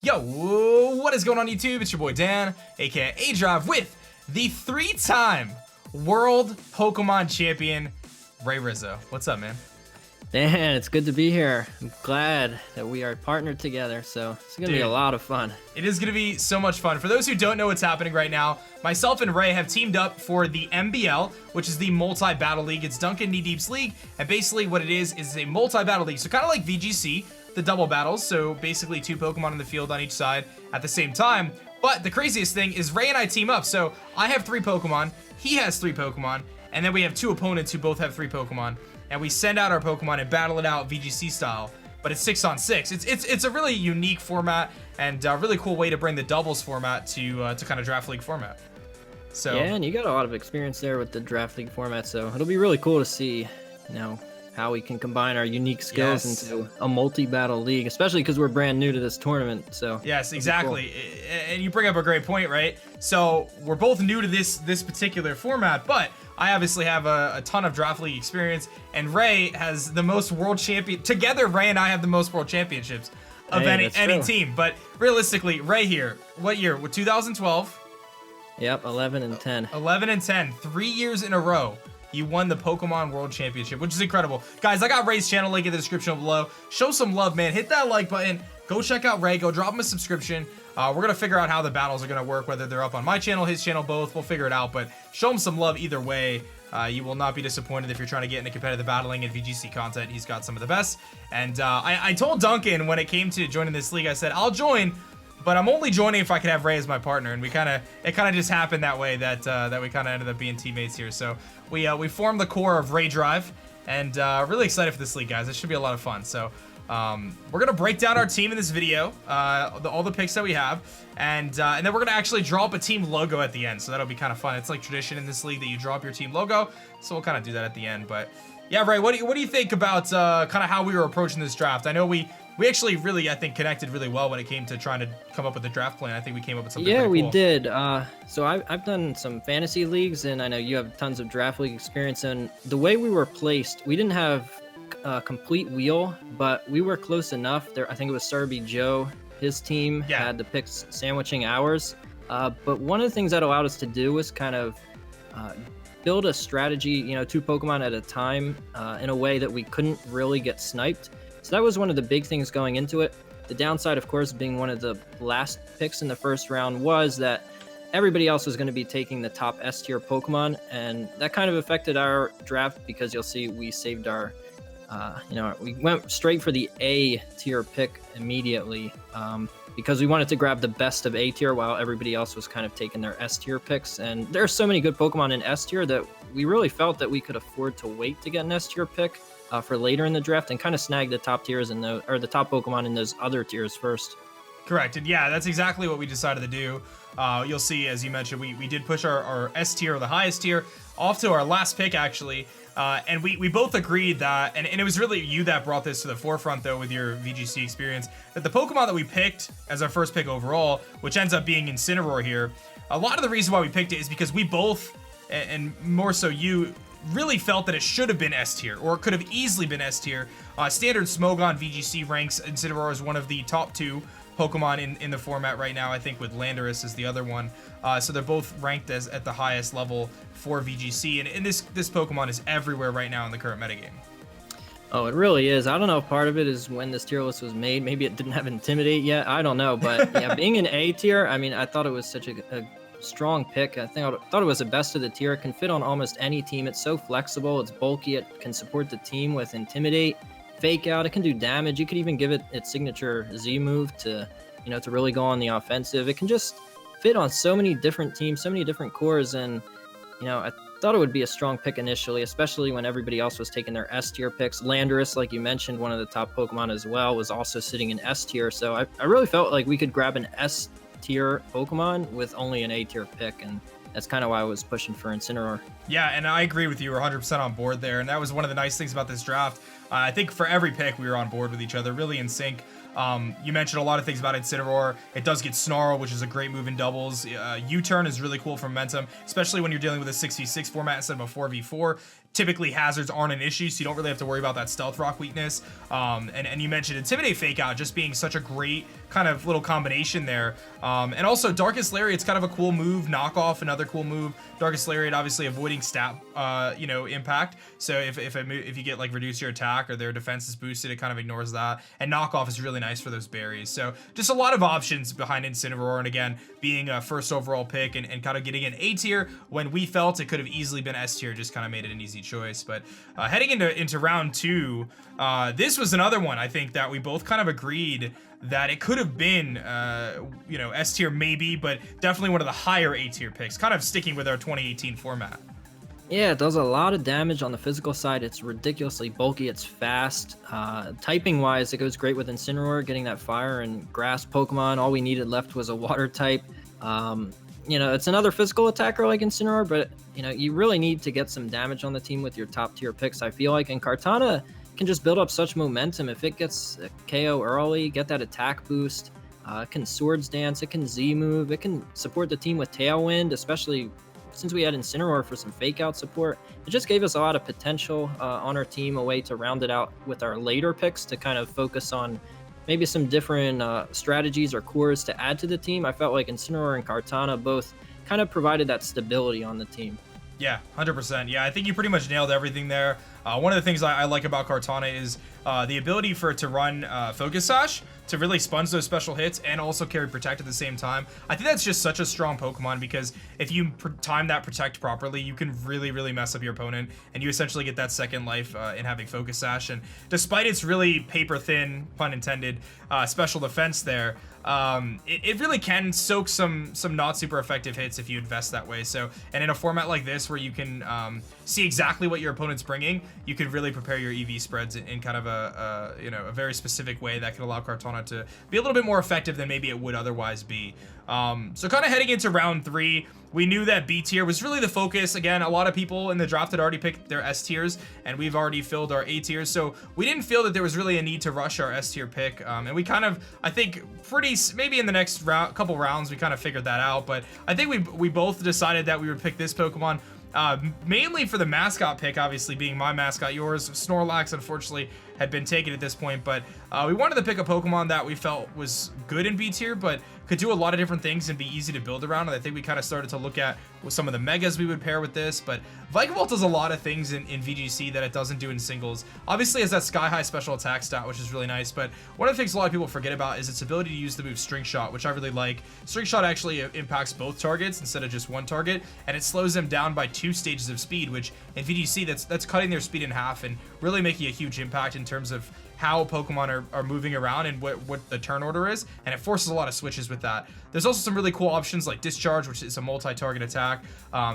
Yo, what is going on YouTube? It's your boy Dan, aka aDrive, with the 3-time world Pokemon champion, Rizzo. What's up, man? Dan, it's good to be here. I'm glad that we are partnered together, so it's gonna be a lot of fun. It is gonna be so much fun. For those who don't know what's happening right now, myself and Ray have teamed up for the MBL, which is the multi-battle league. It's Duncan Knee Deep's league, and basically what it is a multi-battle league. So kind of like VGC, the double battles. So basically 2 Pokemon in the field on each side at the same time. But the craziest thing is Ray and I team up. So I have 3 Pokemon, he has 3 Pokemon, and then we have 2 opponents who both have 3 Pokemon. And we send out our Pokemon and battle it out VGC style, but it's 6-on-6. It's a really unique format and a really cool way to bring the doubles format to kind of draft league format. So yeah, and you got a lot of experience there with the draft league format, so it'll be really cool to see, how we can combine our unique skills into a multi-battle league, especially because we're brand new to this tournament. So yes, exactly. Cool. And you bring up a great point, right? So we're both new to this particular format, but I obviously have a ton of draft league experience, and Ray has the most world champion. Together, Ray and I have the most world championships of any team. But realistically, Ray here, what year? 2012. Yep, 11 and 10. 11 and 10, 3 years in a row. You won the Pokemon World Championship, which is incredible. Guys, I got Ray's channel link in the description below. Show some love, man. Hit that like button. Go check out Ray. Go drop him a subscription. We're going to figure out how the battles are going to work, whether they're up on my channel, his channel, both. We'll figure it out, but show him some love either way. You will not be disappointed if you're trying to get into competitive battling and VGC content. He's got some of the best. And I told Duncan when it came to joining this league, I said, I'll join, but I'm only joining if I can have Ray as my partner. And it kind of just happened that way that we kind of ended up being teammates here. So we formed the core of RayDrive, and really excited for this league, guys. It should be a lot of fun. So we're gonna break down our team in this video, all the picks that we have, and then we're gonna actually draw up a team logo at the end. So that'll be kind of fun. It's like tradition in this league that you draw up your team logo. So we'll kind of do that at the end. But yeah, Ray, what do you think about kind of how we were approaching this draft? I know we actually really, I think, connected really well when it came to trying to come up with a draft plan. I think we came up with something. Yeah, we did. So I've done some fantasy leagues, and I know you have tons of draft league experience. And the way we were placed, we didn't have a complete wheel, but we were close enough. There, I think it was Sarby Joe. His team had the picks sandwiching ours. But one of the things that allowed us to do was kind of build a strategy, 2 Pokemon at a time, in a way that we couldn't really get sniped. So that was one of the big things going into it. The downside, of course, being one of the last picks in the first round was that everybody else was going to be taking the top S tier Pokemon, and that kind of affected our draft because you'll see we saved our, we went straight for the A tier pick immediately because we wanted to grab the best of A tier while everybody else was kind of taking their S tier picks. And there are so many good Pokemon in S tier that we really felt that we could afford to wait to get an S tier pick for later in the draft and kind of snag the top tiers in the top Pokemon in those other tiers first. Correct. And yeah, that's exactly what we decided to do. You'll see, as you mentioned, we did push our S tier, or the highest tier, off to our last pick, actually. And we both agreed that, and it was really you that brought this to the forefront, though, with your VGC experience, that the Pokemon that we picked as our first pick overall, which ends up being Incineroar here, a lot of the reason why we picked it is because we both, and more so you, really felt that it should have been S tier, or it could have easily been S tier. Standard Smogon VGC ranks Incineroar as one of the top 2 Pokemon in the format right now, I think, with Landorus is the other one. So they're both ranked as at the highest level for VGC, and this Pokemon is everywhere right now in the current metagame. Oh, it really is. I don't know if part of it is when this tier list was made. Maybe it didn't have Intimidate yet. I don't know, but yeah, being an A tier, I mean, I thought it was such a strong pick. I thought it was the best of the tier. It can fit on almost any team. It's so flexible. It's bulky. It can support the team with Intimidate, Fake Out. It can do damage. You could even give it its signature Z move to really go on the offensive. It can just fit on so many different teams, so many different cores. And I thought it would be a strong pick initially, especially when everybody else was taking their S tier picks. Landorus, like you mentioned, one of the top Pokemon as well, was also sitting in S tier. So I really felt like we could grab an S tier Pokemon with only an A tier pick, and that's kind of why I was pushing for Incineroar. Yeah, and I agree with you. We're 100% on board there, and that was one of the nice things about this draft. I think for every pick, we were on board with each other, really in sync. You mentioned a lot of things about Incineroar. It does get Snarl, which is a great move in doubles. U-turn is really cool for momentum, especially when you're dealing with a 6v6 format instead of a 4v4. Typically, hazards aren't an issue, so you don't really have to worry about that stealth rock weakness. And you mentioned Intimidate Fake Out just being such a great kind of little combination there. And also Darkest Lariat's kind of a cool move. Knockoff, another cool move. Darkest Lariat obviously avoiding stat, you know, impact. So if you get like reduce your attack or their defense is boosted, it kind of ignores that. And Knockoff is really nice for those berries. So just a lot of options behind Incineroar. And again, being a first overall pick and kind of getting an A tier when we felt it could have easily been S tier, just kind of made it an easy choice. But heading into round 2, this was another one I think that we both kind of agreed that it could have been, you know, S tier maybe, but definitely one of the higher A tier picks, kind of sticking with our 2018 format. Yeah, it does a lot of damage on the physical side. It's ridiculously bulky. It's fast. Typing wise, it goes great with Incineroar, getting that fire and grass Pokemon. All we needed left was a water type. You know, it's another physical attacker like Incineroar, but you know, you really need to get some damage on the team with your top tier picks, I feel like. And Kartana can just build up such momentum. If it gets a KO early, get that attack boost, it can Swords Dance, it can Z move, it can support the team with Tailwind, especially since we had Incineroar for some fake out support. It just gave us a lot of potential on our team, a way to round it out with our later picks to kind of focus on maybe some different strategies or cores to add to the team. I felt like Incineroar and Kartana both kind of provided that stability on the team. Yeah, 100%. Yeah, I think you pretty much nailed everything there. One of the things I like about Kartana is the ability for it to run Focus Sash to really sponge those special hits and also carry Protect at the same time. I think that's just such a strong Pokemon because if you time that Protect properly, you can really, really mess up your opponent and you essentially get that second life in having Focus Sash. And despite its really paper thin, pun intended, special defense there, it really can soak some not super effective hits if you invest that way. So, and in a format like this where you can see exactly what your opponent's bringing, you can really prepare your EV spreads in kind of a you know, a very specific way that can allow Kartana to be a little bit more effective than maybe it would otherwise be. So kind of heading into round 3, we knew that B tier was really the focus. Again, a lot of people in the draft had already picked their S tiers, and we've already filled our A tiers. So we didn't feel that there was really a need to rush our S tier pick. And we kind of, I think, maybe in the next couple rounds, we kind of figured that out. But I think we both decided that we would pick this Pokemon. Mainly for the mascot pick, obviously being my mascot. Yours, Snorlax, unfortunately had been taken at this point, but we wanted to pick a Pokemon that we felt was good in B tier, but could do a lot of different things and be easy to build around. And I think we kind of started to look at some of the megas we would pair with this, but Vikavolt does a lot of things in VGC that it doesn't do in singles. Obviously, it has that sky-high special attack stat, which is really nice, but one of the things a lot of people forget about is its ability to use the move String Shot, which I really like. String Shot actually impacts both targets instead of just one target, and it slows them down by 2 stages of speed, which in VGC, that's cutting their speed in half and really making a huge impact in terms of how Pokemon are moving around and what the turn order is, and it forces a lot of switches with that. There's also some really cool options like Discharge, which is a multi-target attack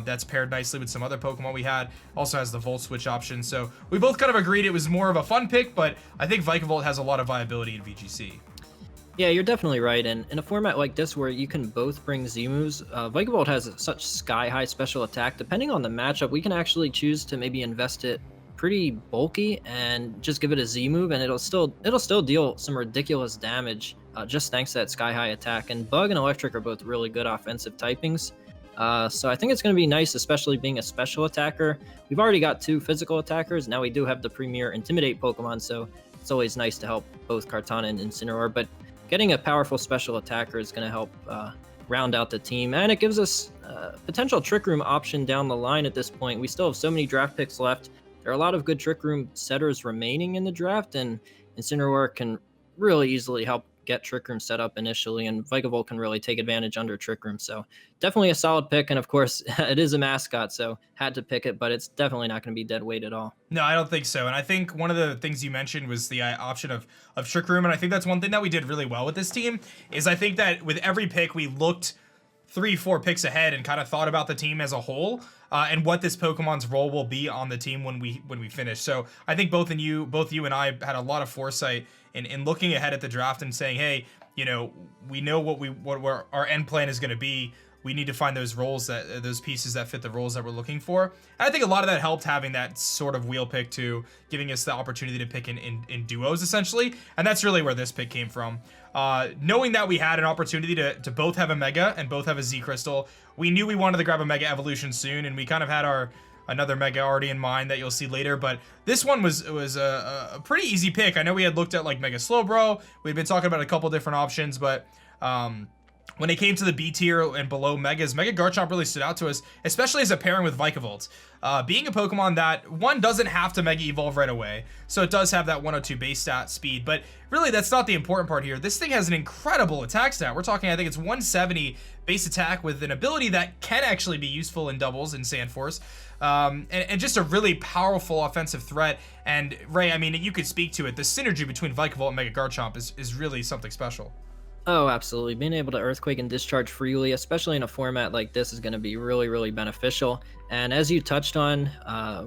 that's paired nicely with some other Pokemon we had. Also has the Volt Switch option. So we both kind of agreed it was more of a fun pick, but I think Vikavolt has a lot of viability in VGC. Yeah, you're definitely right. And in a format like this where you can both bring Z moves, Vikavolt has such sky-high special attack. Depending on the matchup, we can actually choose to maybe invest it pretty bulky and just give it a Z move, and it'll still deal some ridiculous damage just thanks to that sky-high attack. And Bug and Electric are both really good offensive typings. So I think it's going to be nice, especially being a special attacker. We've already got 2 physical attackers. Now we do have the premier Intimidate Pokemon, so it's always nice to help both Kartana and Incineroar. But getting a powerful special attacker is going to help round out the team, and it gives us potential Trick Room option down the line at this point. We still have so many draft picks left. There are a lot of good Trick Room setters remaining in the draft, and Incineroar can really easily help get Trick Room set up initially, and Vikavolt can really take advantage under Trick Room. So definitely a solid pick, and of course, it is a mascot, so had to pick it, but it's definitely not going to be dead weight at all. No, I don't think so. And I think one of the things you mentioned was the option of Trick Room, and I think that's one thing that we did really well with this team, is I think that with every pick, we looked 3-4 picks ahead and kind of thought about the team as a whole and what this Pokemon's role will be on the team when we finish. So I think both you and I had a lot of foresight in looking ahead at the draft and saying, hey, you know, we know what our end plan is going to be. We need to find those roles those pieces that fit the roles that we're looking for. And I think a lot of that helped having that sort of wheel pick too, giving us the opportunity to pick in duos essentially. And that's really where this pick came from. Knowing that we had an opportunity to both have a Mega and both have a Z Crystal, we knew we wanted to grab a Mega Evolution soon, and we kind of had our another mega already in mind that you'll see later, but this one was a pretty easy pick. I know we had looked at like Mega Slowbro. We've been talking about a couple different options, but when it came to the B tier and below Megas, Mega Garchomp really stood out to us, especially as a pairing with Vikavolt. Being a Pokemon that, one, doesn't have to Mega Evolve right away, so it does have that 102 base stat speed, but really that's not the important part here. This thing has an incredible attack stat. We're talking, I think it's 170 base attack with an ability that can actually be useful in doubles in Sandforce, and just a really powerful offensive threat. And Ray, I mean, you could speak to it. The synergy between Vikavolt and Mega Garchomp is really something special. Oh, absolutely. Being able to Earthquake and discharge freely, especially in a format like this, is going to be really, really beneficial. And as you touched on,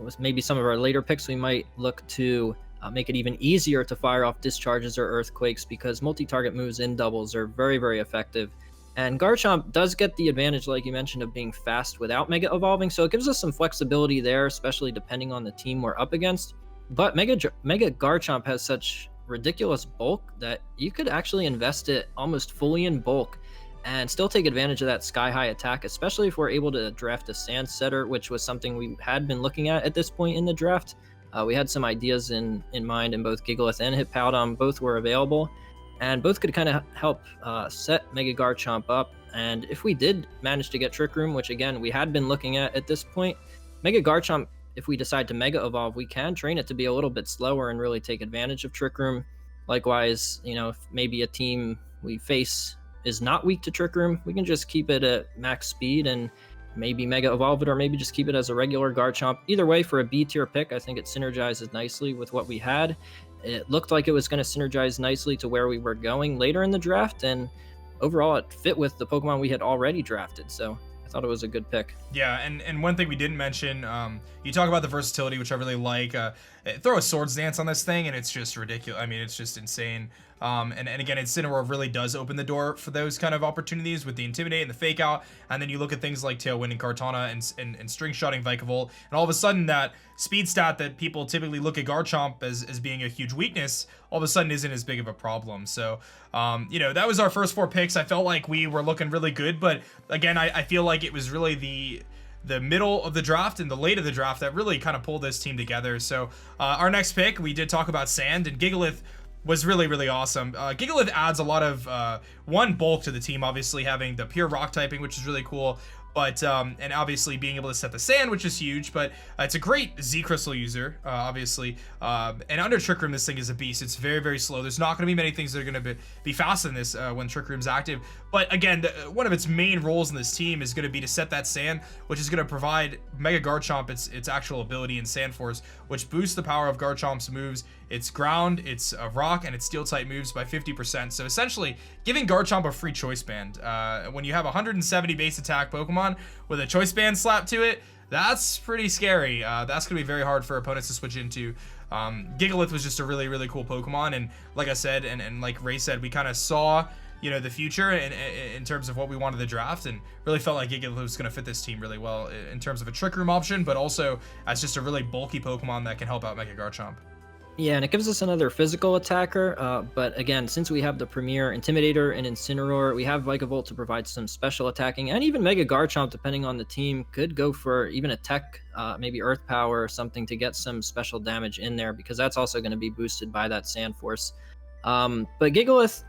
with maybe some of our later picks, we might look to make it even easier to fire off discharges or Earthquakes, because multi-target moves in doubles are very, very effective. And Garchomp does get the advantage, like you mentioned, of being fast without Mega Evolving, so it gives us some flexibility there, especially depending on the team we're up against. But Mega Garchomp has such ridiculous bulk that you could actually invest it almost fully in bulk and still take advantage of that sky high attack, especially if we're able to draft a Sand Setter, which was something we had been looking at this point in the draft. We had some ideas in mind, and both Gigalith and Hippowdon both were available, and both could kind of help set Mega Garchomp up. And if we did manage to get Trick Room, which again we had been looking at this point, Mega Garchomp, if we decide to Mega Evolve, we can train it to be a little bit slower and really take advantage of Trick Room. Likewise, you know, if maybe a team we face is not weak to Trick Room, we can just keep it at max speed and maybe Mega Evolve it, or maybe just keep it as a regular Garchomp. Either way, for a B tier pick, I think it synergizes nicely with what we had. It looked like it was going to synergize nicely to where we were going later in the draft, and overall it fit with the Pokemon we had already drafted. So I thought it was a good pick. Yeah, and one thing we didn't mention, you talk about the versatility, which I really like. Throw a Swords Dance on this thing, and it's just ridiculous. I mean, it's just insane. And again, Incineroar really does open the door for those kind of opportunities with the Intimidate and the Fake Out. And then you look at things like Tailwind and Kartana and String Shotting Vikavolt, and all of a sudden that speed stat that people typically look at Garchomp as being a huge weakness, all of a sudden isn't as big of a problem. So, you know, that was our first 4 picks. I felt like we were looking really good, but again, I feel like it was really the middle of the draft and the late of the draft that really kind of pulled this team together. So our next pick, we did talk about Sand, and Gigalith was really, really awesome. Gigalith adds a lot of, one, bulk to the team, obviously having the pure rock typing, which is really cool, but, and obviously being able to set the Sand, which is huge, but it's a great Z-Crystal user, obviously, and under Trick Room, this thing is a beast. It's very, very slow. There's not going to be many things that are going to be fast in this when Trick Room's active, but again, one of its main roles in this team is going to be to set that Sand, which is going to provide Mega Garchomp its actual ability in Sand Force, which boosts the power of Garchomp's moves, its ground, its rock, and its steel type moves by 50%. So essentially giving Garchomp a free choice band. When you have 170 base attack Pokemon with a choice band slapped to it, that's pretty scary. That's gonna be very hard for opponents to switch into. Gigalith was just a really, really cool Pokemon, and like I said, and like Ray said, we kind of saw, you know, the future in terms of what we wanted to draft, and really felt like Gigalith was going to fit this team really well in terms of a Trick Room option, but also as just a really bulky Pokemon that can help out Mega Garchomp. Yeah, and it gives us another physical attacker, but again, since we have the Premier Intimidator and Incineroar, we have Vikavolt to provide some special attacking, and even Mega Garchomp, depending on the team, could go for even a Tech, maybe Earth Power or something to get some special damage in there, because that's also going to be boosted by that Sand Force. But Gigalith,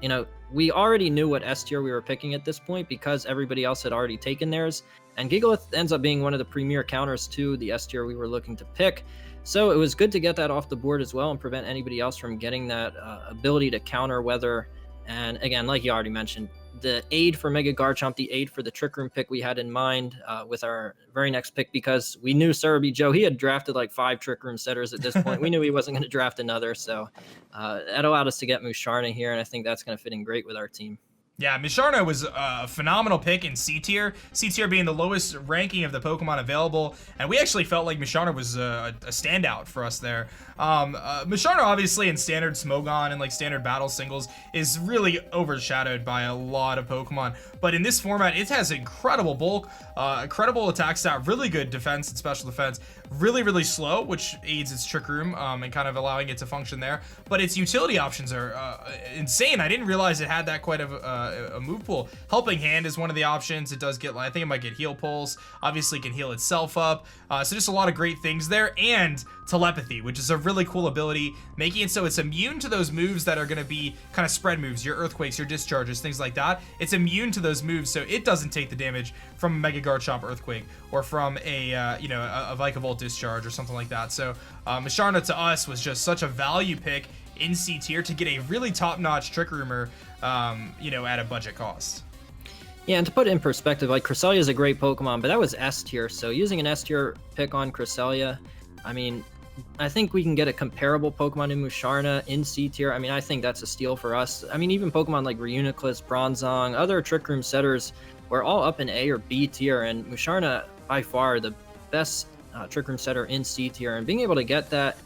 you know, we already knew what S tier we were picking at this point because everybody else had already taken theirs, and Gigalith ends up being one of the premier counters to the S tier we were looking to pick. So it was good to get that off the board as well and prevent anybody else from getting that ability to counter weather. And again, like you already mentioned, the aid for Mega Garchomp, the aid for the Trick Room pick we had in mind with our very next pick, because we knew Cerebi Joe, he had drafted like 5 Trick Room setters at this point. We knew he wasn't going to draft another. So that allowed us to get Musharna here, and I think that's going to fit in great with our team. Yeah, Musharna was a phenomenal pick in C tier. C tier being the lowest ranking of the Pokemon available, and we actually felt like Musharna was a standout for us there. Musharna, obviously, in standard Smogon and like standard battle singles, is really overshadowed by a lot of Pokemon. But in this format, it has incredible bulk, incredible attack stat, really good defense and special defense, really, really slow, which aids its Trick Room and kind of allowing it to function there. But its utility options are insane. I didn't realize it had that quite of a move pool. Helping Hand is one of the options. It does get, I think it might get Heal Pulse. Obviously, it can heal itself up. So just a lot of great things there. And Telepathy, which is a really cool ability, making it so it's immune to those moves that are going to be kind of spread moves, your Earthquakes, your Discharges, things like that. It's immune to those moves, so it doesn't take the damage from a Mega Garchomp Earthquake or from a Vikavolt Discharge or something like that. So Musharna to us was just such a value pick in C tier to get a really top-notch Trick Roomer, at a budget cost. Yeah, and to put it in perspective, like Cresselia is a great Pokemon, but that was S tier. So using an S tier pick on Cresselia, I mean, I think we can get a comparable Pokemon in Musharna in C tier. I mean, I think that's a steal for us. I mean, even Pokemon like Reuniclus, Bronzong, other Trick Room setters were all up in A or B tier, and Musharna by far the best Trick Room setter in C tier. And being able to get that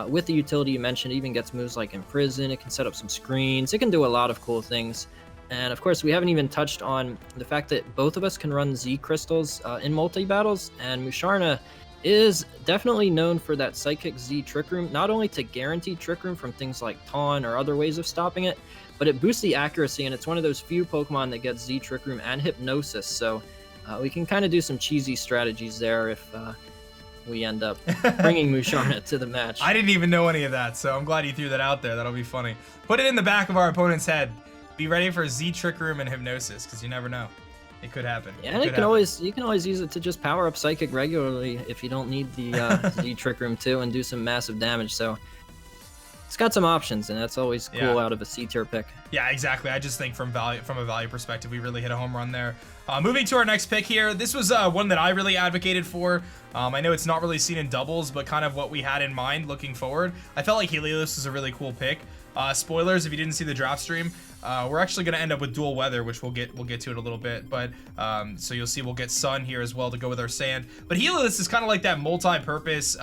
with the utility you mentioned, it even gets moves like Imprison. It can set up some screens. It can do a lot of cool things. And of course, we haven't even touched on the fact that both of us can run Z crystals in multi-battles, and Musharna is definitely known for that Psychic Z Trick Room, not only to guarantee Trick Room from things like Taunt or other ways of stopping it, but it boosts the accuracy, and it's one of those few Pokemon that gets Z Trick Room and Hypnosis, so we can kind of do some cheesy strategies there if we end up bringing Musharna to the match. I didn't even know any of that, so I'm glad you threw that out there. That'll be funny. Put it in the back of our opponent's head. Be ready for Z Trick Room and Hypnosis, because you never know. It could happen. Yeah, and you can always use it to just power up Psychic regularly if you don't need the Z Trick Room too, and do some massive damage. So it's got some options, and that's always cool out of a C tier pick. Yeah, exactly. I just think from a value perspective, we really hit a home run there. Moving to our next pick here, this was one that I really advocated for. I know it's not really seen in doubles, but kind of what we had in mind looking forward. I felt like Helios was a really cool pick. Spoilers, if you didn't see the draft stream, we're actually going to end up with dual weather, which we'll get to in a little bit. But so you'll see we'll get sun here as well to go with our sand. But Helios is kind of like that multi-purpose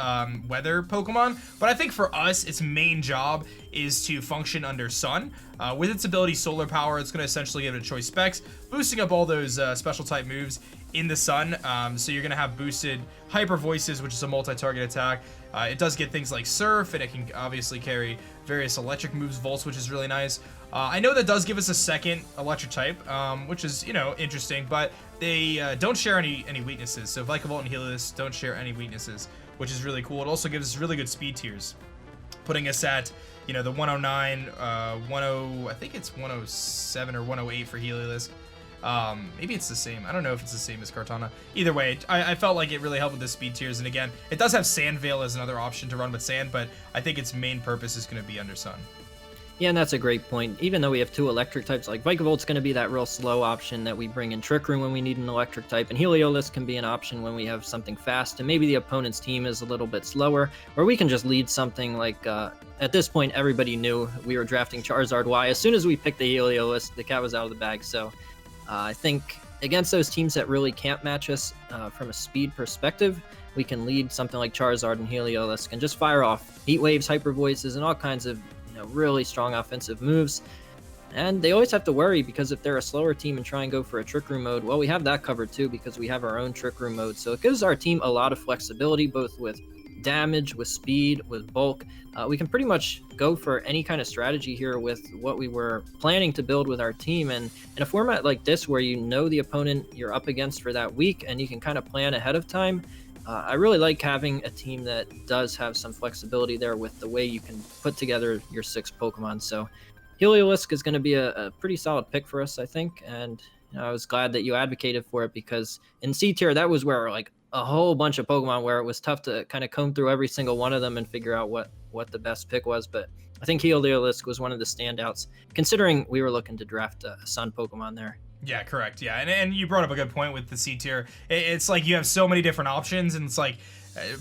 weather Pokemon. But I think for us, its main job is to function under sun. With its ability Solar Power, it's going to essentially give it a choice specs, boosting up all those special type moves in the sun. So you're going to have boosted Hyper Voices, which is a multi-target attack. It does get things like Surf, and it can obviously carry various electric moves, Volts, which is really nice. I know that does give us a second electric type, which is, interesting, but they don't share any weaknesses. So Vikavolt and Helios don't share any weaknesses, which is really cool. It also gives us really good speed tiers, putting us at, the 109, 10, I think it's 107 or 108 for Helios. Maybe it's the same. I don't know if it's the same as Kartana. Either way, I felt like it really helped with the speed tiers. And again, it does have Sand Veil as another option to run with Sand, but I think its main purpose is going to be under Sun. Yeah, and that's a great point. Even though we have two electric types, like Vikavolt's going to be that real slow option that we bring in Trick Room when we need an electric type, and Helios can be an option when we have something fast, and maybe the opponent's team is a little bit slower, or we can just lead something like, at this point, everybody knew we were drafting Charizard Y. As soon as we picked the Helios, the cat was out of the bag, so I think against those teams that really can't match us from a speed perspective, we can lead something like Charizard and Helios and just fire off Heat Waves, Hyper Voices, and all kinds of really strong offensive moves. And they always have to worry, because if they're a slower team and try and go for a Trick Room mode, well, we have that covered too, because we have our own Trick Room mode. So it gives our team a lot of flexibility, both with damage, with speed, with bulk. We can pretty much go for any kind of strategy here with what we were planning to build with our team. And in a format like this, where you know the opponent you're up against for that week and you can kind of plan ahead of time, I really like having a team that does have some flexibility there with the way you can put together your 6 Pokemon. So Heliolisk is going to be a pretty solid pick for us, I think. And I was glad that you advocated for it, because in C tier, that was where like a whole bunch of Pokemon where it was tough to kind of comb through every single one of them and figure out what the best pick was. But I think Heliolisk was one of the standouts, considering we were looking to draft a Sun Pokemon there. Yeah, correct. Yeah, and you brought up a good point with the C tier. It's like you have so many different options, and it's like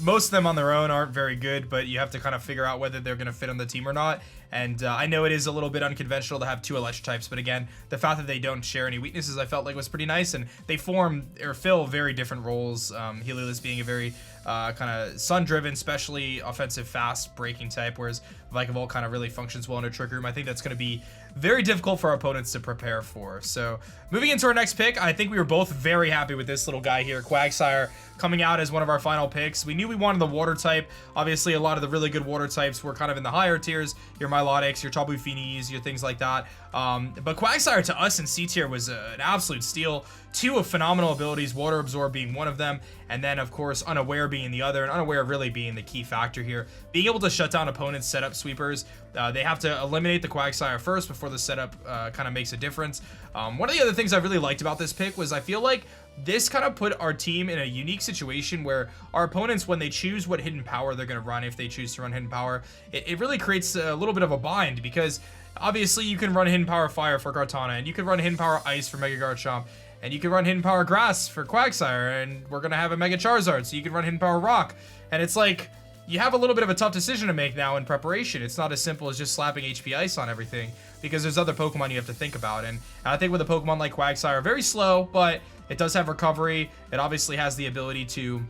most of them on their own aren't very good, but you have to kind of figure out whether they're going to fit on the team or not. And I know it is a little bit unconventional to have 2 electric types, but again, the fact that they don't share any weaknesses, I felt like was pretty nice, and they form or fill very different roles. Helios being a very kind of sun-driven, especially offensive, fast breaking type, whereas Vikavolt kind of really functions well in a Trick Room. I think that's going to be very difficult for our opponents to prepare for. So moving into our next pick, I think we were both very happy with this little guy here, Quagsire, coming out as one of our final picks. We knew we wanted the water type. Obviously, a lot of the really good water types were kind of in the higher tiers, your Milotics, your Tabufinis, your things like that. But Quagsire to us in C tier was an absolute steal. 2 of phenomenal abilities, Water Absorb being one of them, and then of course Unaware being the other, and Unaware really being the key factor here. Being able to shut down opponents' setup sweepers. They have to eliminate the Quagsire first before the setup kind of makes a difference. One of the other things I really liked about this pick was I feel like this kind of put our team in a unique situation where our opponents, when they choose what hidden power they're going to run, if they choose to run hidden power, it really creates a little bit of a bind, because obviously you can run hidden power fire for Kartana, and you can run hidden power ice for Mega Garchomp, and you can run hidden power grass for Quagsire, and we're going to have a Mega Charizard, so you can run hidden power rock. And it's like, you have a little bit of a tough decision to make now in preparation. It's not as simple as just slapping HP Ice on everything, because there's other Pokemon you have to think about. And I think with a Pokemon like Quagsire, very slow, but it does have recovery. It obviously has the ability to,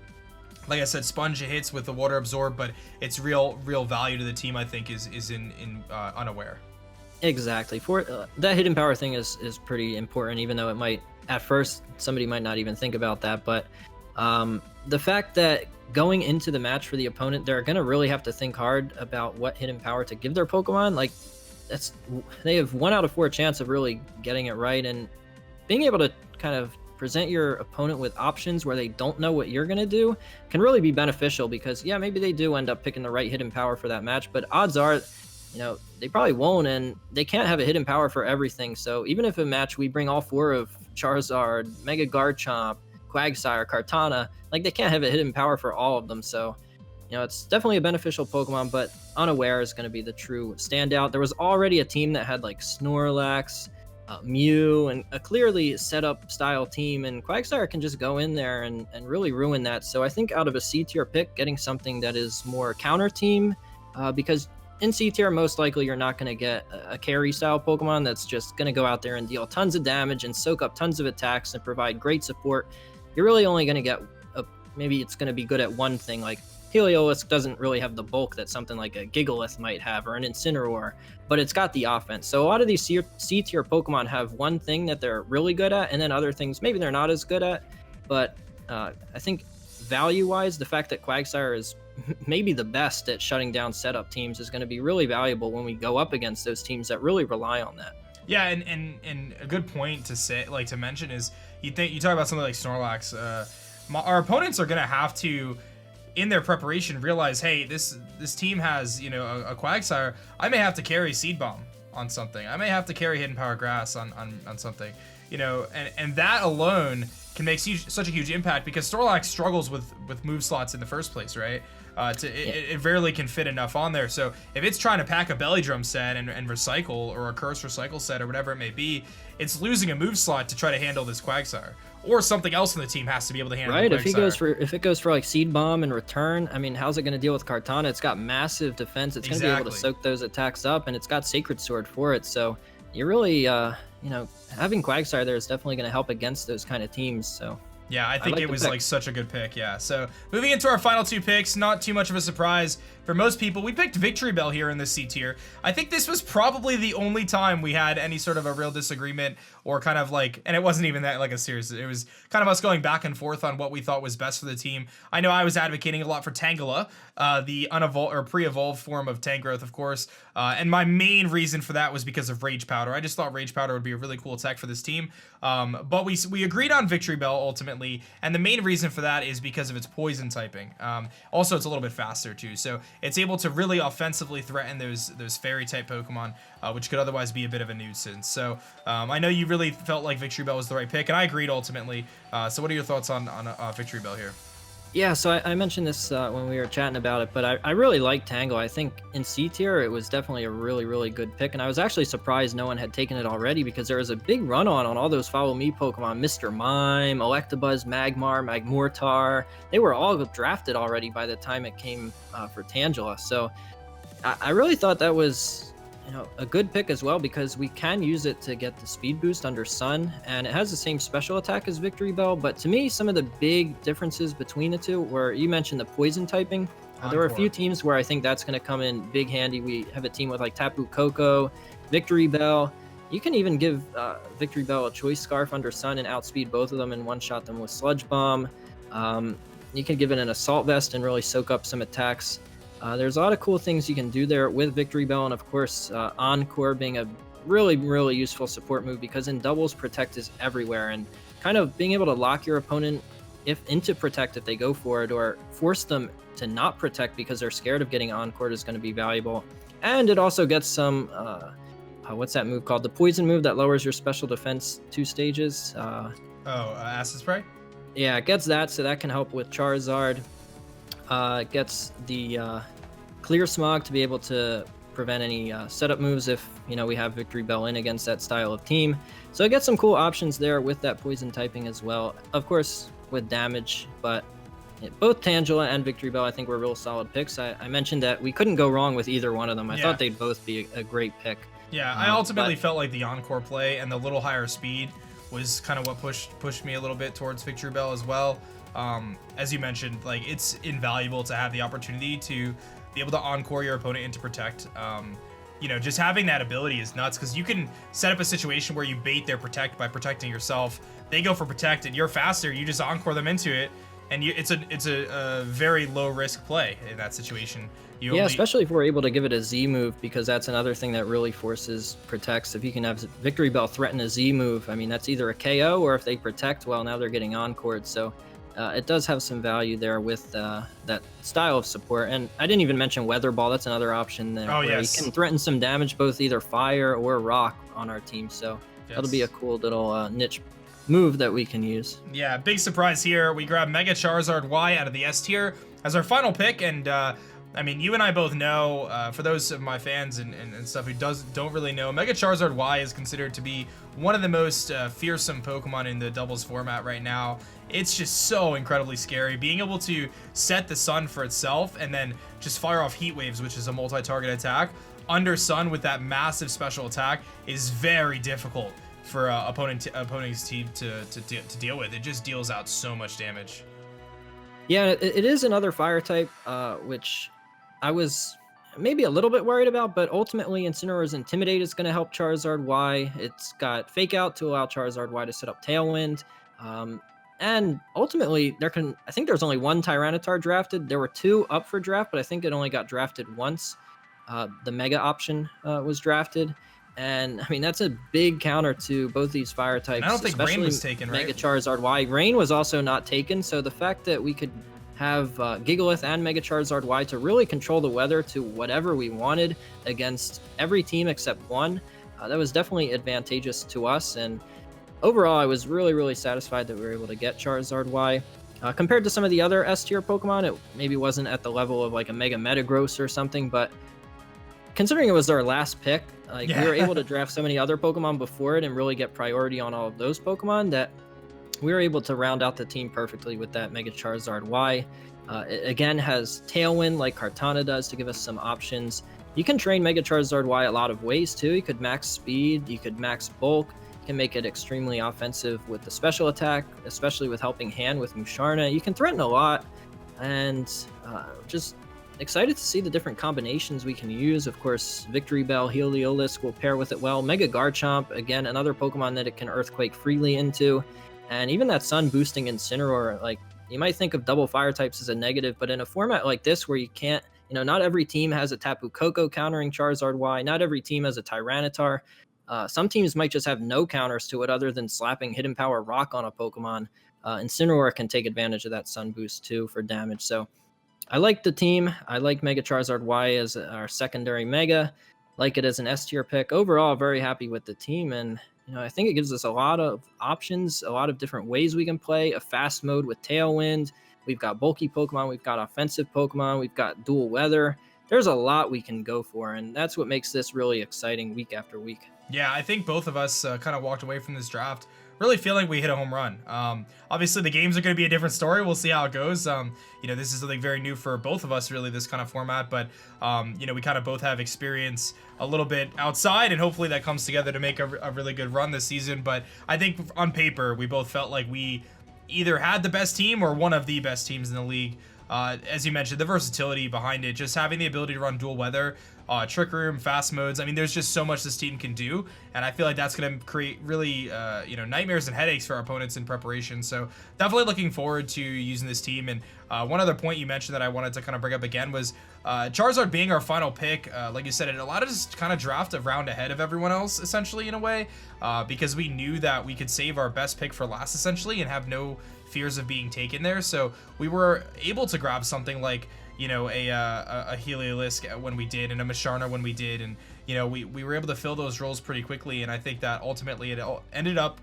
like I said, sponge hits with the Water Absorb, but its real value to the team, I think, is in Unaware. Exactly. For that hidden power thing is pretty important, even though it might, at first, somebody might not even think about that. But the fact that going into the match for the opponent, they're going to really have to think hard about what hidden power to give their Pokemon. Like, they have 1 out of 4 chance of really getting it right, and being able to kind of present your opponent with options where they don't know what you're going to do can really be beneficial, because yeah, maybe they do end up picking the right hidden power for that match, but odds are, you know, they probably won't, and they can't have a hidden power for everything. So even if a match we bring all 4 of Charizard, Mega Garchomp, Quagsire, Kartana, like, they can't have a hidden power for all of them. So, you know, it's definitely a beneficial Pokemon, but Unaware is going to be the true standout. There was already a team that had like Snorlax, Mew, and a clearly set up style team, and Quagsire can just go in there and really ruin that. So I think out of a C tier pick, getting something that is more counter team, because in C tier, most likely you're not going to get a carry style Pokemon that's just going to go out there and deal tons of damage and soak up tons of attacks and provide great support. You're really only going to get maybe it's going to be good at one thing. Like Heliolisk doesn't really have the bulk that something like a Gigalith might have, or an Incineroar, but it's got the offense. So a lot of these C tier Pokemon have one thing that they're really good at, and then other things maybe they're not as good at. But I think value-wise, the fact that Quagsire is maybe the best at shutting down setup teams is going to be really valuable when we go up against those teams that really rely on that. Yeah, and a good point to say, like, to mention is, you talk about something like Snorlax. Our opponents are gonna have to, in their preparation, realize, hey, this team has, you know, a Quagsire. I may have to carry Seed Bomb on something. I may have to carry Hidden Power Grass on something, you know, and that alone can make such a huge impact, because Snorlax struggles with move slots in the first place, right? It rarely can fit enough on there. So if it's trying to pack a Belly Drum set and recycle, or a Curse Recycle set, or whatever it may be, it's losing a move slot to try to handle this Quagsire. Or something else in the team has to be able to handle right. the Quagsire. If it goes for like Seed Bomb and return, I mean, how's it going to deal with Kartana? It's got massive defense. It's going to be able to soak those attacks up, and it's got Sacred Sword for it. So you're really, you know, having Quagsire there is definitely going to help against those kind of teams. So yeah, I think it was like such a good pick. Yeah. So moving into our final 2 picks, not too much of a surprise for most people. We picked Victory Bell here in this C tier. I think this was probably the only time we had any sort of a real disagreement, or kind of like, and it wasn't even that like a serious, it was kind of us going back and forth on what we thought was best for the team. I know I was advocating a lot for Tangela, the unevolved or pre-evolved form of Tangrowth, of course. And my main reason for that was because of Rage Powder. I just thought Rage Powder would be a really cool tech for this team. But we agreed on Victory Bell ultimately, and the main reason for that is because of its poison typing. Also, it's a little bit faster too, so it's able to really offensively threaten those fairy type Pokemon, which could otherwise be a bit of a nuisance. So I know you really felt like Victory Bell was the right pick, and I agreed ultimately. So what are your thoughts on Victory Bell here? Yeah, so I mentioned this when we were chatting about it, but I really like Tangle. I think in C tier, it was definitely a really, really good pick, and I was actually surprised no one had taken it already, because there was a big run-on all those Follow Me Pokemon. Mr. Mime, Electabuzz, Magmar, Magmortar. They were all drafted already by the time it came for Tangela. So I really thought that was, you know, a good pick as well, because we can use it to get the speed boost under Sun, and it has the same special attack as Victory Bell. But to me, some of the big differences between the two were, you mentioned the poison typing. There are a Encore. few teams where I think that's going to come in big handy. We have a team with like Tapu Koko, Victory Bell. You can even give Victory Bell a Choice Scarf under Sun and outspeed both of them and one-shot them with Sludge Bomb. You can give it an Assault Vest and really soak up some attacks. There's a lot of cool things you can do there with Victory Bell, and of course Encore being a really useful support move, because in doubles Protect is everywhere, and kind of being able to lock your opponent into Protect if they go for it, or force them to not Protect because they're scared of getting Encore is going to be valuable. And it also gets some what's that move called? The poison move that lowers your special defense 2 stages. Acid Spray? Yeah, it gets that, so that can help with Charizard. It gets the Clear Smog to be able to prevent any setup moves if, we have Victory Bell in against that style of team. So it gets some cool options there with that poison typing as well. Of course, with damage, but both Tangela and Victory Bell I think were real solid picks. I mentioned that we couldn't go wrong with either one of them. I thought they'd both be a great pick. Yeah, I ultimately felt like the Encore play and the little higher speed was kind of what pushed me a little bit towards Victory Bell as well. As you mentioned, like, it's invaluable to have the opportunity to be able to Encore your opponent into Protect. Just having that ability is nuts, because you can set up a situation where you bait their Protect by protecting yourself. They go for Protect and you're faster, you just Encore them into it, and it's a very low risk play in that situation. Especially if we're able to give it a Z move, because that's another thing that really forces Protects. If you can have Victory Bell threaten a Z move, I mean, that's either a KO, or if they Protect, well, now they're getting Encored. So it does have some value there with that style of support. And I didn't even mention Weather Ball. That's another option there. Oh, yes. You can threaten some damage, both either fire or rock on our team. So that'll be a cool little niche move that we can use. Yeah, big surprise here. We grab Mega Charizard Y out of the S tier as our final pick, and I mean, you and I both know, for those of my fans and stuff who don't really know, Mega Charizard Y is considered to be one of the most fearsome Pokemon in the doubles format right now. It's just so incredibly scary. Being able to set the Sun for itself and then just fire off Heat Waves, which is a multi-target attack, under Sun with that massive special attack is very difficult for opponent's team to deal with. It just deals out so much damage. Yeah, it is another fire type, which I was maybe a little bit worried about, but ultimately Incineroar's Intimidate is going to help Charizard Y. It's got Fake Out to allow Charizard Y to set up Tailwind. And ultimately, I think there's only one Tyranitar drafted. There were 2 up for draft, but I think it only got drafted once. The Mega option was drafted. And, I mean, that's a big counter to both these fire types. And I don't think Rain was taken, right? Mega Charizard Y. Rain was also not taken, so the fact that we could have Gigalith and Mega Charizard Y to really control the weather to whatever we wanted against every team except one, that was definitely advantageous to us. And overall, I was really satisfied that we were able to get Charizard Y. Compared to some of the other S-tier Pokemon, it maybe wasn't at the level of like a Mega Metagross or something, but considering it was our last pick, we were able to draft so many other Pokemon before it and really get priority on all of those Pokemon that we were able to round out the team perfectly with that Mega Charizard Y. It again has Tailwind like Kartana does to give us some options. You can train Mega Charizard Y a lot of ways too. You could max speed, you could max bulk, you can make it extremely offensive with the special attack, especially with Helping Hand with Musharna. You can threaten a lot, and just excited to see the different combinations we can use. Of course, Victory Bell, Heliolisk will pair with it well. Mega Garchomp, again, another Pokemon that it can Earthquake freely into. And even that Sun boosting Incineroar, like, you might think of double fire types as a negative, but in a format like this where you can't, not every team has a Tapu Koko countering Charizard Y, not every team has a Tyranitar. Some teams might just have no counters to it other than slapping Hidden Power Rock on a Pokemon. Incineroar can take advantage of that Sun boost too for damage. So I like the team. I like Mega Charizard Y as our secondary Mega. Like it as an S tier pick. Overall, very happy with the team, and I think it gives us a lot of options, a lot of different ways we can play. A fast mode with Tailwind. We've got bulky Pokemon. We've got offensive Pokemon. We've got dual weather. There's a lot we can go for, and that's what makes this really exciting week after week. Yeah, I think both of us kind of walked away from this draft really feeling we hit a home run. Obviously, the games are going to be a different story. We'll see how it goes. This is something very new for both of us, really, this kind of format. But, we kind of both have experience a little bit outside, and hopefully that comes together to make a really good run this season. But I think on paper, we both felt like we either had the best team or one of the best teams in the league. as you mentioned, the versatility behind it, just having the ability to run dual weather, trick room, fast modes. I mean, there's just so much this team can do, and I feel like that's going to create really, you know, nightmares and headaches for our opponents in preparation. So definitely looking forward to using this team. And one other point you mentioned that I wanted to kind of bring up again was Charizard being our final pick. Like you said, it allowed us to kind of draft a round ahead of everyone else, essentially, in a way, because we knew that we could save our best pick for last, essentially, and have no fears of being taken there. So we were able to grab something like, you know, a Heliolisk when we did, and a Masharna when we did, and you know, we were able to fill those roles pretty quickly. And I think that ultimately it ended up,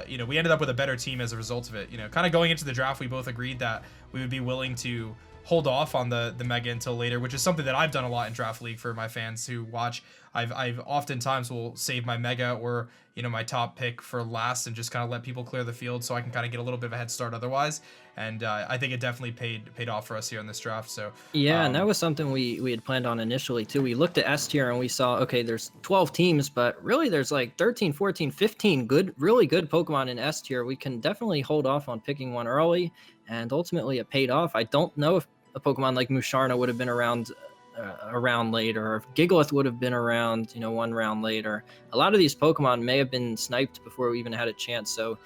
you know, we ended up with a better team as a result of it. You know, kind of going into the draft, we both agreed that we would be willing to hold off on the mega until later, which is something that I've done a lot in Draft League for my fans who watch. I've oftentimes will save my mega or, you know, my top pick for last and just kind of let people clear the field so I can kind of get a little bit of a head start otherwise. And I think it definitely paid off for us here in this draft. So yeah, and that was something we had planned on initially too. We looked at S tier and we saw, okay, there's 12 teams, but really there's like 13, 14, 15 really good Pokemon in S tier. We can definitely hold off on picking one early, and ultimately it paid off. I don't know if a Pokemon like Musharna would have been around a round later, or if Gigalith would have been around, you know, one round later. A lot of these Pokemon may have been sniped before we even had a chance. So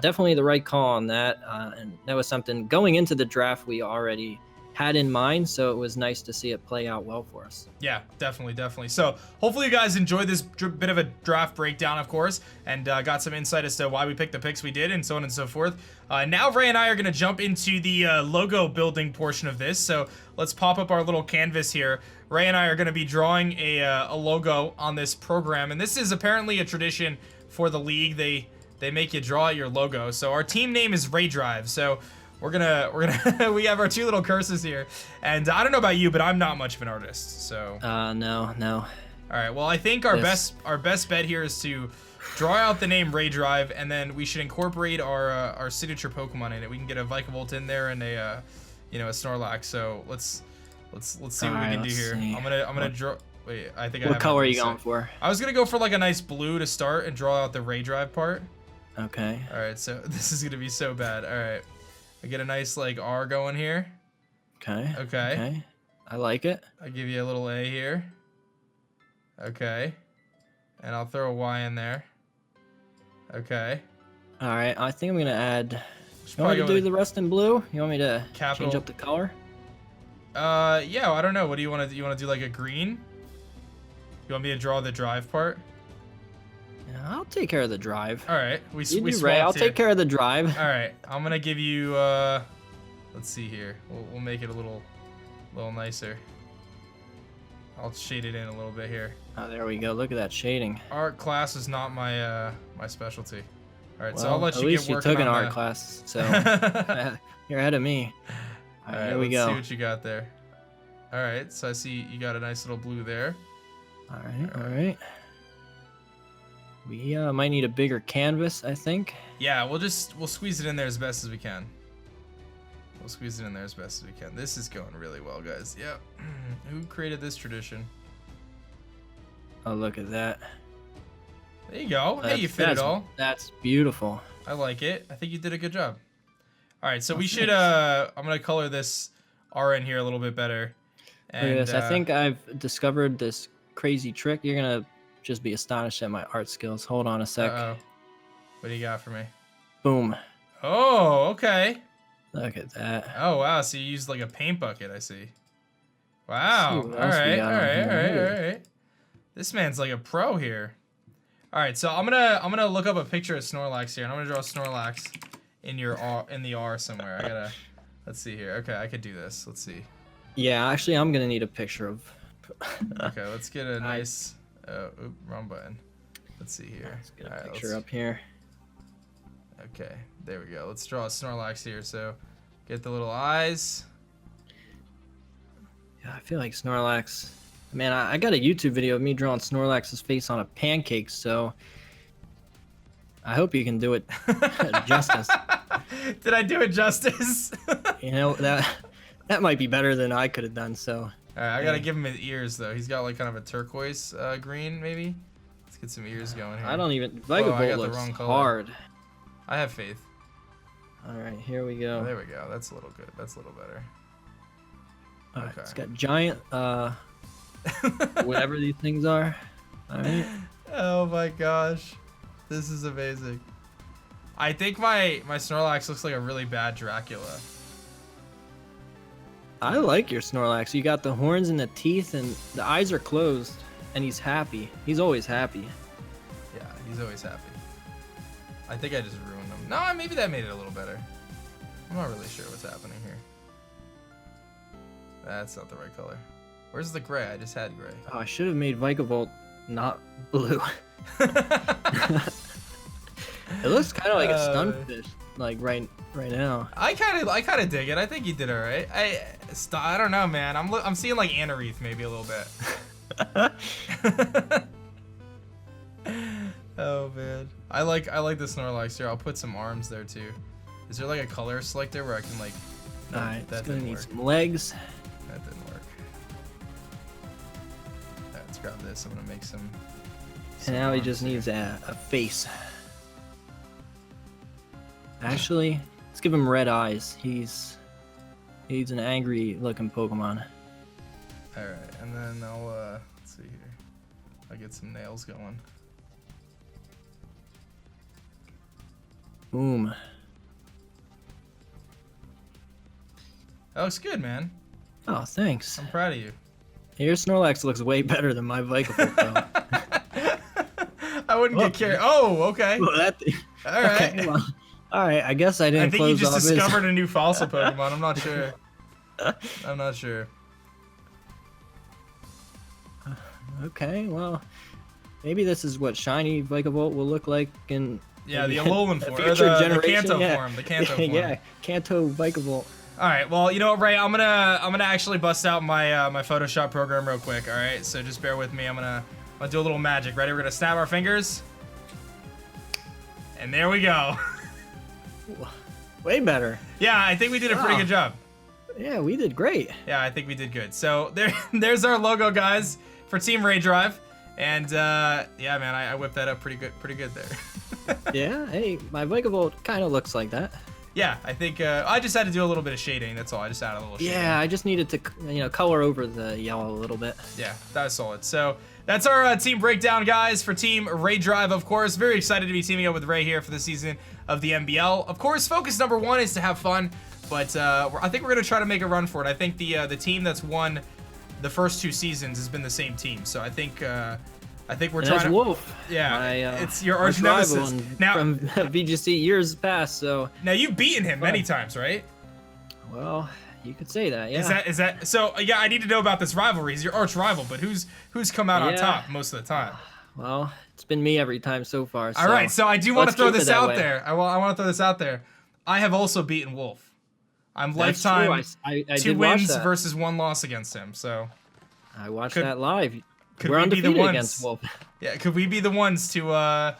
definitely the right call on that. And that was something going into the draft we already had in mind, so it was nice to see it play out well for us. Yeah, definitely. So hopefully you guys enjoyed this bit of a draft breakdown, of course, and got some insight as to why we picked the picks we did and so on and so forth. Now Ray and I are going to jump into the logo building portion of this. So let's pop up our little canvas here. Ray and I are going to be drawing a logo on this program, and this is apparently a tradition for the league. They make you draw your logo. So our team name is RayDrive. So we're gonna we have our two little curses here, and I don't know about you, but I'm not much of an artist, so no. All right, well, I think our best bet here is to draw out the name RayDrive, and then we should incorporate our signature Pokemon in it. We can get a Vikavolt in there and a you know, a Snorlax. So let's see what we can do here. See. I'm gonna draw. Wait, I think what color are you going for? I was gonna go for like a nice blue to start and draw out the RayDrive part. Okay. All right, so this is gonna be so bad. All right. I get a nice like R going here. Okay. I like it. I give you a little A here. Okay. And I'll throw a Y in there. Okay. All right. I think I'm gonna add. You want me to do the rest in blue? You want me to change up the color? Yeah. I don't know. What do you want to do? You want to do like a green? You want me to draw the drive part? Yeah, I'll take care of the drive. All right. We Ray, I'll take care of the drive. All right. I'm gonna give you. Let's see here. We'll make it a little nicer. I'll shade it in a little bit here. Oh, there we go. Look at that shading. Art class is not my my specialty. All right, well, so I'll let you get working on at least you took an art class, so you're ahead of me. All right, here we go. Let's see what you got there. All right, so I see you got a nice little blue there. All right. We might need a bigger canvas, I think. Yeah, we'll squeeze it in there as best as we can. We'll squeeze it in there as best as we can. This is going really well, guys. Yep. Who created this tradition? Oh, look at that. There you go. Hey, you fit it all. That's beautiful. I like it. I think you did a good job. All right, so we should. I'm gonna color this R in here a little bit better. And, look at this. I think I've discovered this crazy trick. You're gonna just be astonished at my art skills. Hold on a sec. What do you got for me? Boom. Oh, okay. Look at that. Oh wow, so you used like a paint bucket, I see. Wow. All right. This man's like a pro here. All right, so I'm gonna look up a picture of Snorlax here, and I'm gonna draw Snorlax in the R somewhere. I gotta. Let's see here. Okay, I could do this. Let's see. Yeah, actually, I'm gonna need a picture of. Okay, let's get a nice. Wrong button. Let's see here. Let's get a picture up here. Okay, there we go. Let's draw a Snorlax here. So, get the little eyes. Yeah, I feel like Snorlax. Man, I got a YouTube video of me drawing Snorlax's face on a pancake, so I hope you can do it justice. Did I do it justice? You know, that might be better than I could have done, so. All right, I gotta give him his ears though. He's got like kind of a turquoise green, maybe. Let's get some ears going here. I don't even. Vikavolt looks hard. I have faith. All right, here we Oh, go. there we go. That's a little good. That's a little better. All right, Okay. it's got giant, whatever these things are. All right. Oh my gosh. This is amazing. I think my Snorlax looks like a really bad Dracula. I like your Snorlax. You got the horns and the teeth, and the eyes are closed, and he's happy. He's always happy. Yeah, he's always happy. I think I just ruined him. No, maybe that made it a little better. I'm not really sure what's happening here. That's not the right color. Where's the gray? I just had gray. Oh, I should have made Vikavolt not blue. It looks kind of like a stunfish, like right now. I kind of dig it. I think you did all right. I don't know, man. I'm seeing like Anorith maybe a little bit. Oh man, I like the Snorlax here. I'll put some arms there too. Is there like a color selector where I can like? All right, that it's gonna didn't need work. some legs. That didn't work. Alright, let's grab this. I'm gonna make some. And now he arms just here. needs a face. Actually, let's give him red eyes. He's an angry looking Pokemon. All right, and then I'll let's see here. I'll get some nails going. Boom. That looks good, man. Oh, thanks. I'm proud of you. Your Snorlax looks way better than my Vikavolt, though. I wouldn't get carried. Oh, okay. Well, that. All right. Okay, well, all right. I guess I didn't I think you close just off his- discovered a new fossil Pokemon. I'm not sure. I'm not sure. Okay, well, maybe this is what shiny Vikavolt will look like in Yeah, the maybe Alolan a form, or future the generation, Kanto yeah. form. The Kanto form. Yeah, Kanto Vikavolt. All right. Well, you know what, Ray? I'm gonna actually bust out my my Photoshop program real quick. All right. So just bear with me. I'm gonna do a little magic. Ready? We're gonna snap our fingers, and there we go. Way better. Yeah, I think we did a pretty Wow. good job. Yeah, we did great. Yeah, I think we did good. So there's our logo, guys, for Team RayDrive. And yeah, man, I whipped that up pretty good there. Yeah, hey, my Vikavolt kind of looks like that. Yeah, I think I just had to do a little bit of shading. That's all. I just added a little shading. Yeah, I just needed to, color over the yellow a little bit. Yeah, that was solid. So that's our team breakdown, guys, for Team RayDrive, of course. Very excited to be teaming up with Ray here for the season of the MBL. Of course, focus number one is to have fun, but I think we're going to try to make a run for it. I think the team that's won the first 2 seasons has been the same team. So I think we're trying to... Wolf. Yeah, my, it's your arch nemesis. Now, from VGC years past, so... now, you've beaten him many times, right? Well, you could say that, yeah. Is that so? Yeah, I need to know about this rivalry. He's your arch rival, but who's come out on Yeah. top most of the time? Well, it's been me every time so far. All right, so I do want to let's throw keep it this that out way. there. I want to throw this out there. I have also beaten Wolf. I'm That's lifetime true. I 2 did watch wins that. versus 1 loss against him. So I watched Could- that live. could We're we be the undefeated ones- against Wolf. yeah, could we be the ones to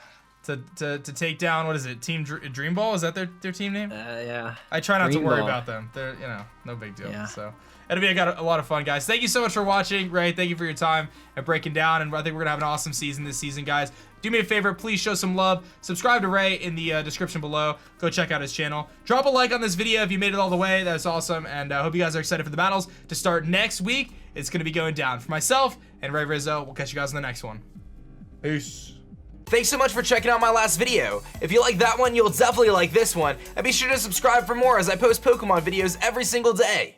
take down, what is it, Team Dream Ball? Is that their team name? Yeah. I try not to Dream worry Ball. about them. They're, no big deal. Yeah. So it'll be a lot of fun, guys. Thank you so much for watching, Ray. Thank you for your time and breaking down. And I think we're gonna have an awesome season this season, guys. Do me a favor, please show some love. Subscribe to Ray in the description below. Go check out his channel. Drop a like on this video if you made it all the way. That's awesome. And I hope you guys are excited for the battles to start next week. It's gonna be going down. For myself and Ray Rizzo, we'll catch you guys in the next one. Peace. Thanks so much for checking out my last video. If you like that one, you'll definitely like this one, and be sure to subscribe for more as I post Pokemon videos every single day.